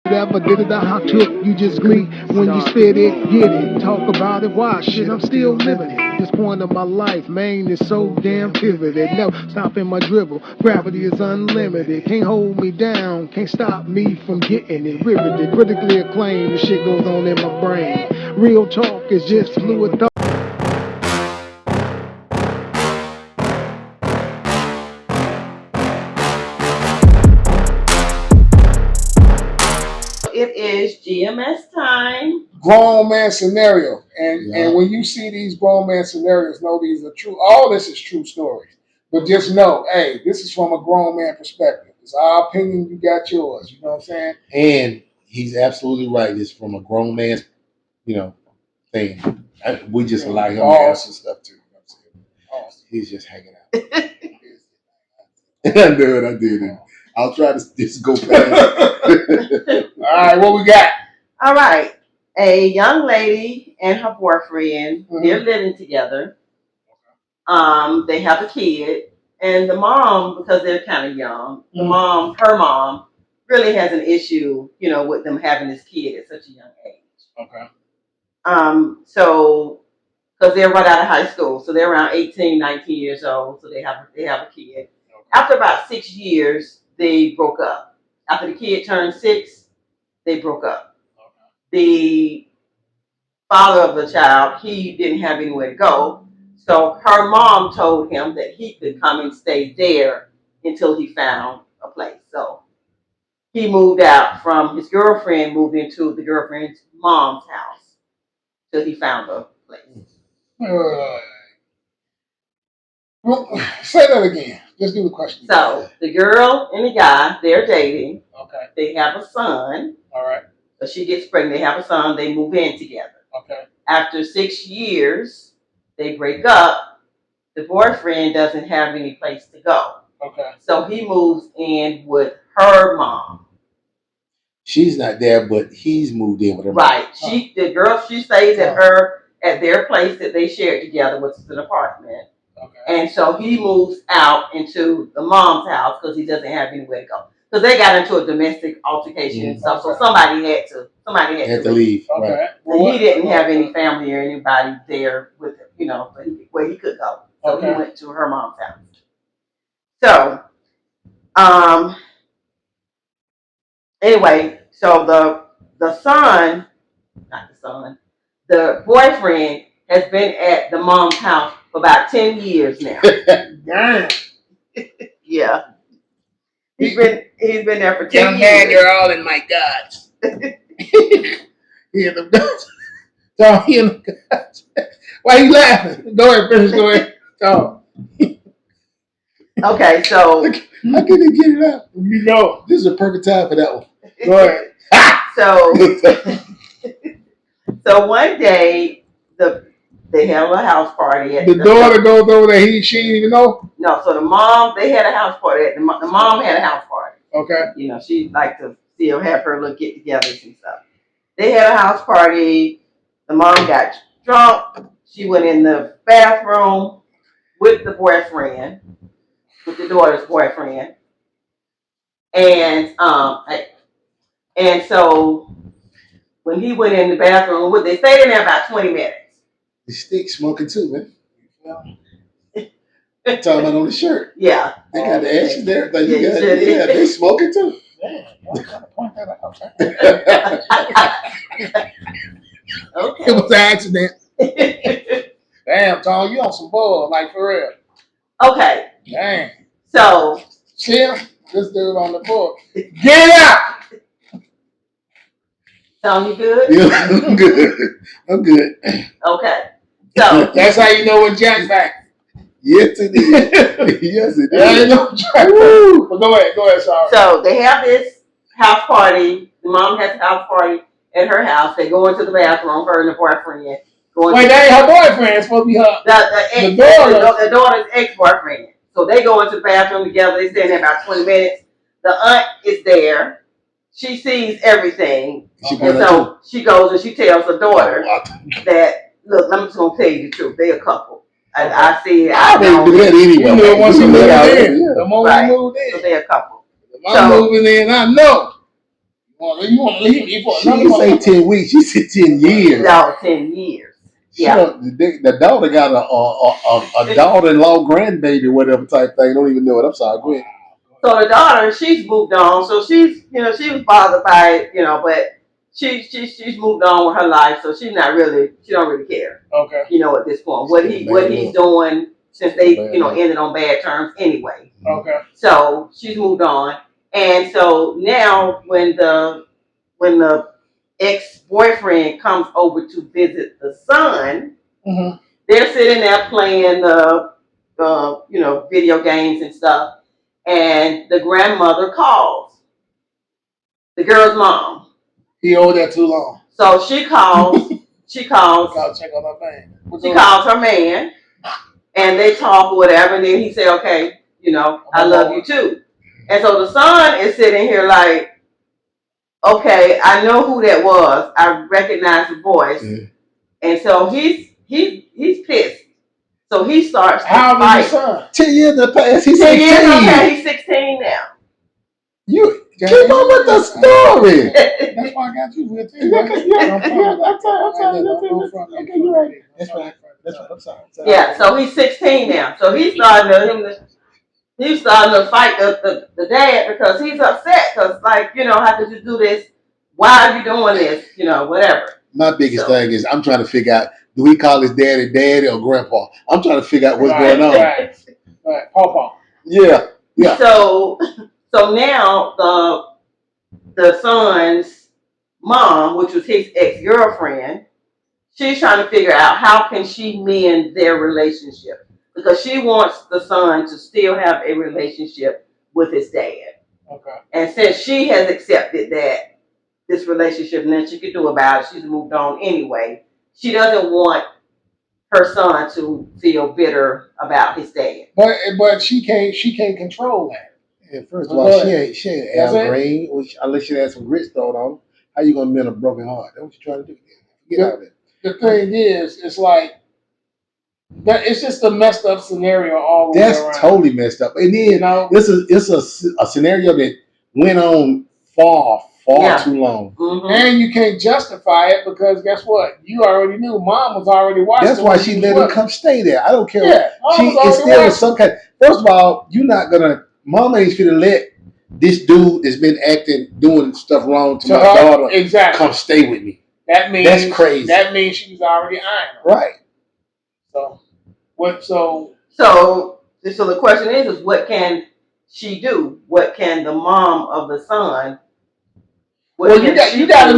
Never did it, I took you just glee when you spit it, get it. Talk about it, why shit, I'm still living it. This point of my life, man, is so damn pivoted. Never stopping my dribble, gravity is unlimited. Can't hold me down, can't stop me from getting it riveted. Critically acclaimed, the shit goes on in my brain. Real talk is just fluid thought. It is GMS time. Grown man scenario. And when you see these grown man scenarios, know these are true. All this is true stories. But just know, hey, this is from a grown man perspective. It's our opinion, you got yours. You know what I'm saying? And he's absolutely right. It's from a grown man's, thing. We just allow him to answer stuff too. You know what I'm saying? He's just hanging out. I knew it. I did it. I'll try to just go past. All right, what we got? All right. A young lady and her boyfriend, they're living together. They have a kid. And the mom, because they're kind of young, her mom, really has an issue, with them having this kid at such a young age. Okay. So, because they're right out of high school, so they're around 18, 19 years old, so they have a kid. Okay. After about 6 years, they broke up. After the kid turned 6, they broke up. Okay. The father of the child, he didn't have anywhere to go, so her mom told him that he could come and stay there until he found a place. So he moved out from his girlfriend, moved into the girlfriend's mom's house till he found a place. Well, say that again. Just do the question. So the girl and the guy, they're dating. Okay. They have a son. All right. So she gets pregnant. They have a son. They move in together. Okay. After 6 years, they break up. The boyfriend doesn't have any place to go. Okay. So he moves in with her mom. She's not there, but he's moved in with her. Right. Mom. The girl, she stays at their place that they shared together, which is an apartment. Okay. And so he moves out into the mom's house because he doesn't have anywhere to go. Because they got into a domestic altercation and stuff, so somebody had to leave. Okay. Right. And he didn't have any family or anybody there with him, where he could go. So he went to her mom's house. So, anyway, so the boyfriend has been at the mom's house for about 10 years now. Damn. Yeah. He's been there for 10 years. Young man, you're all in my guts. He in the guts. So he in the guts. Why you laughing? Go ahead, finish. Go ahead. Talk. Okay, so I can't get it out. This is a perfect time for that one. Go ahead. So one day they had a house party. The daughter goes over there. She didn't even know. No, so they had a house party. The mom had a house party. Okay. She liked to still have her little get-togethers and stuff. They had a house party. The mom got drunk. She went in the bathroom with the boyfriend, with the daughter's boyfriend, and so when he went in the bathroom, they stayed in there about 20 minutes. The stick smoking too, man. Talking about on the shirt. Yeah. They got the ashes there. They smoking too. Yeah, I'm trying to point that out. Okay. It was an accident. Damn, Tom, you on some bull, like for real. Okay. Damn. So. Chill. This dude on the book. Get out! Tom, you good? Yeah, I'm good. I'm good. Okay. So. That's how you know when Jack's back. Yes, it is. Yes, it is. Ain't no Jack. But go ahead, sorry. So they have this house party. The mom has a house party at her house. They go into the bathroom, her and the boyfriend. Wait, that ain't her boyfriend. It's supposed to be her. The daughter's ex-boyfriend. So they go into the bathroom together. They stay there about 20 minutes. The aunt is there. She sees everything. She goes and she tells the daughter that, look, I'm just going to tell you the truth. They're a couple. I see it. I didn't do that anyway. You knew it once you moved in. Yeah. The moment you moved in. So they're a couple. If I'm moving in, I know. Well, you want to leave me for She another didn't say 10 weeks. She said 10 years. No, 10 years. Yeah. The daughter got a daughter-in-law grandbaby, whatever type thing. Don't even know it. I'm sorry. Go ahead. So the daughter, she's moved on. So she's, she was bothered by it, but she's moved on with her life. So she don't really care. Okay. At this point, what he's doing since they, ended on bad terms anyway. Okay. So she's moved on, and so now when the ex-boyfriend comes over to visit the son, mm-hmm. they're sitting there playing the video games and stuff. And the grandmother calls the girl's mom. He owed that too long. So she calls. Check on her man. She calls her man, and they talk or whatever. And then he say, "Okay, I love you too." And so the son is sitting here like, "Okay, I know who that was. I recognize the voice." Mm. And so he's pissed. So he starts to How fight. old is your son? 10 years have passed. He's 10 16. years, okay, he's 16 now. You keep on with the story. That's why I got you with you. That's right. I'm sorry. Yeah, so he's 16 now. So he's starting to fight the dad because he's upset because how could you do this? Why are you doing this? Whatever. My biggest thing is I'm trying to figure out, do we call his daddy or grandpa? I'm trying to figure out what's going on. Right. Pawpaw. Yeah. So now the son's mom, which was his ex-girlfriend, she's trying to figure out how can she mend their relationship because she wants the son to still have a relationship with his dad. Okay. And since she has accepted that this relationship and nothing she can do about it, she's moved on anyway. She doesn't want her son to feel bitter about his dad. But she can't control that. Yeah, first of all, she ain't Al Green, unless she had some grits thrown on. How you gonna mend a broken heart? That's what you trying to do. Get out of it. The thing is, it's like that. It's just a messed up scenario all the way around. That's totally messed up. And then it's a scenario that went on far too long. Mm-hmm. And you can't justify it because guess what? You already knew. Mom was already watching. That's why she let him come stay there. I don't care. Yeah, it's still some kind. First of all, you're not gonna. Mama ain't gonna let this dude that's been doing stuff wrong to my daughter come stay with me. That means that's crazy. That means she was already eyeing her. Right. So what? So the question is what can she do? What can the mom of the son? Well, you got to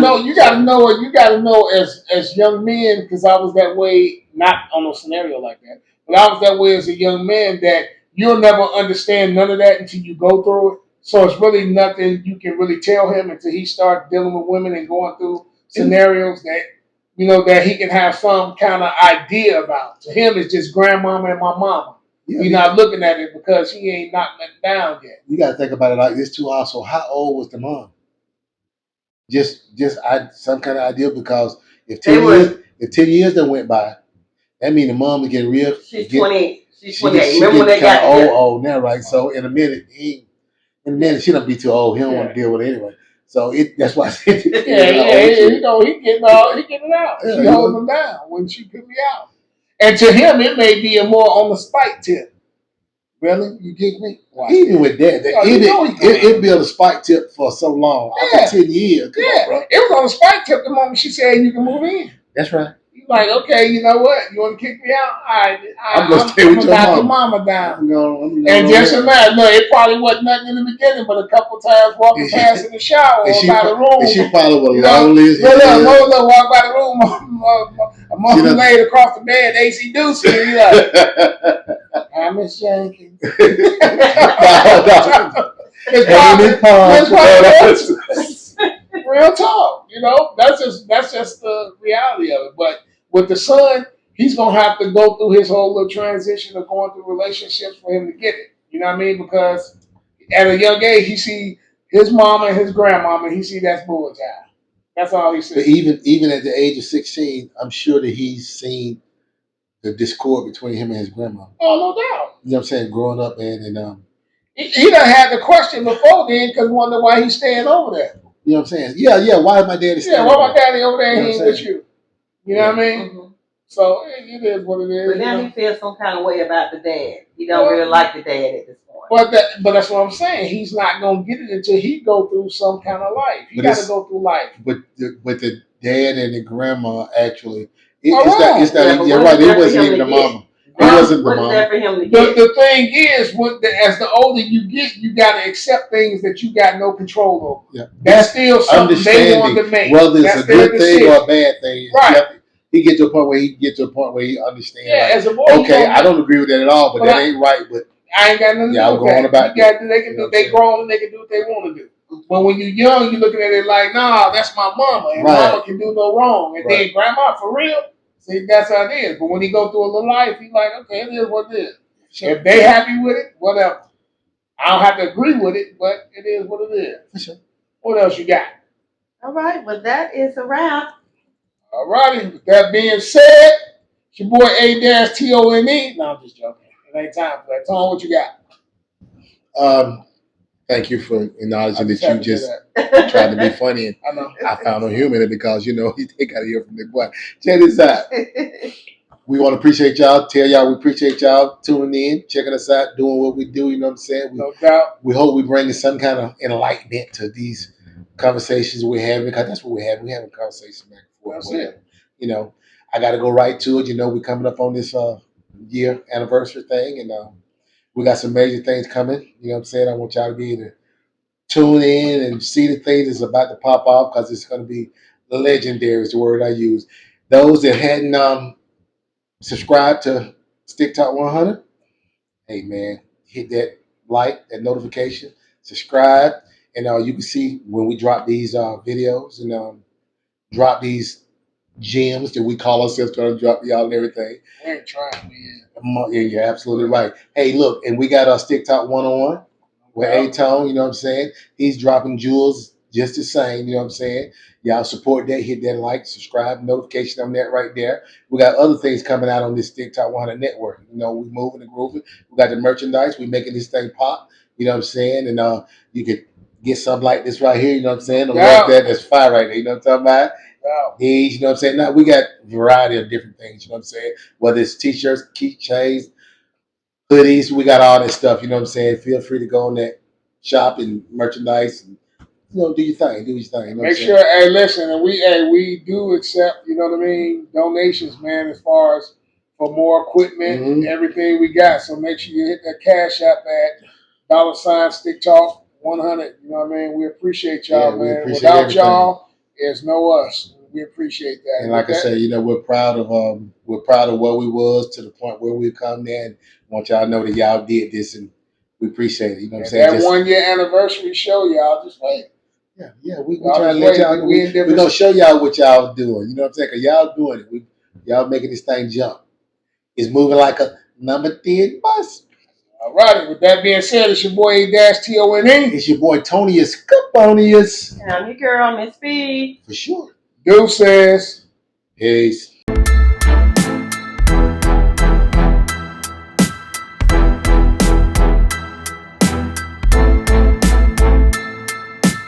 know as young men, because I was that way, not on a scenario like that, but I was that way as a young man that you'll never understand none of that until you go through it. So it's really nothing you can really tell him until he starts dealing with women and going through scenarios that that he can have some kind of idea about. To him, it's just grandmama and my mama. Yeah, he's not looking at it because he ain't knocked nothing down yet. You got to think about it like this too. Also, how old was the mom? Just some kind of idea, because if 10 years that went by, that means the mom is getting real. She's 20. She's 28. Remember when they got old now, right? So in a minute she don't be too old. He don't want to deal with it anyway. So that's why I said he getting out. Yeah, she holding him down when she put me out. And to him, it may be more on the spike tip. Really? You get me? Wow. Even with that, it built a spike tip for so long. After 10 years. It was on the spike tip the moment she said you can move in. That's right. You're like, okay, you know what? You want to kick me out? I'm going to stay with your mama down. And just imagine, it probably wasn't nothing in the beginning, but a couple times walking past in the shower or by the room. And she probably was lonely. Look, walk by the room. A mother laid across the bed, AC Deuce, and you're like, hi, Miss Jenkins. Real talk, that's just the reality of it. But with the son, he's gonna have to go through his whole little transition of going through relationships for him to get it. You know what I mean? Because at a young age, he see his mama and his grandmama, he see that's bullseye. That's all he sees. But even at the age of 16, I'm sure that he's seen the discord between him and his grandma. Oh, no doubt. You know what I'm saying? Growing up, man, and he done had the question before then because wonder why he's staying over there. You know what I'm saying? Yeah. Why is my daddy Yeah, standing why my there? daddy over there You know and what he I'm ain't with saying? you? You know what I mean? Mhm. So it is what it is. But you now know? he feels some kind of way about the dad. He don't really like the dad at this point. But that's what I'm saying. He's not gonna get it until he go through some kind of life. He got to go through life. But the dad and the grandma actually, All right. it's not. Yeah, but You're what right. is It there for wasn't him even to the get? mama. It wasn't the What is mama. there for him to get? The thing is, as the older you get, you got to accept things that you got no control over. Yeah. That's still something they want to make. Whether it's That's a good thing decision. or a bad thing. Right. He get to a point where he understands. Yeah, like, as a boy, okay, I don't agree with that at all, but that ain't right. But I ain't got nothing to do with that. About they can do. They grown and they can do what they want to do. But when you're young, you're looking at it like, nah, that's my mama, and mama can do no wrong, and then grandma for real. See, that's how it is. But when he go through a little life, he's like, okay, it is what it is. Sure. If they happy with it, whatever. I don't have to agree with it, but it is what it is. For sure. What else you got? All right, well, that is a wrap. All righty. With that being said, it's your boy A-Tone. No, I'm just joking. It ain't time for that. Tone, what you got? Thank you for acknowledging that you just That. tried to be funny, and I know. I found no humor in it because they got to hear from the boy. Check this out. We want to appreciate y'all. Tell y'all we appreciate y'all tuning in, checking us out, doing what we do. You know what I'm saying? No doubt. We hope we bring some kind of enlightenment to these conversations we're having, because that's what we're having. We're having conversations back and forth. That's it. You know, I got to go right to it. You know, we're coming up on this year anniversary thing, and we got some major things coming. You know what I'm saying? I want y'all to be able to tune in and see the things that's about to pop off, because it's going to be legendary is the word I use. Those that hadn't subscribed to Stick Talk 100, hey man, hit that like, that notification, subscribe, and you can see when we drop these videos and drop these gems that we call ourselves trying to drop y'all and everything. We ain't trying, man. Yeah, you're absolutely right. Hey, look, and we got our Stick Talk 101 with A-Tone, you know what I'm saying? He's dropping jewels just the same, you know what I'm saying? Y'all support that, hit that like, subscribe, notification on that right there. We got other things coming out on this Stick Talk 100 network. You know, we moving and grooving. We got the merchandise. We making this thing pop, you know what I'm saying? And you could get something like this right here, you know what I'm saying? That's fire right there, you know what I'm talking about? These, you know what I'm saying? Now we got a variety of different things, you know what I'm saying? Whether it's t-shirts, keychains, hoodies, we got all that stuff, you know what I'm saying? Feel free to go on that shop and merchandise and do your thing. You know Make sure, hey, listen, and we do accept, you know what I mean, donations, man, as far as for more equipment, everything we got. So make sure you hit that Cash App at $Stick Talk 100. You know what I mean? We appreciate y'all, man. Without y'all, there's no us. We appreciate that. And like I say, we're proud of where we was to the point where we've come there, and want y'all to know that y'all did this, and we appreciate it. You know what I'm saying? That 1 year anniversary show, y'all just wait. Yeah, we trying to let y'all know. We're gonna show y'all what y'all doing. You know what I'm saying? Cause y'all doing it. Y'all making this thing jump. It's moving like a number 10 bus. All righty. With that being said, it's your boy A-Tone. It's your boy Tonius Caponius. And I'm your girl, Miss B. For sure. Deuces. Peace.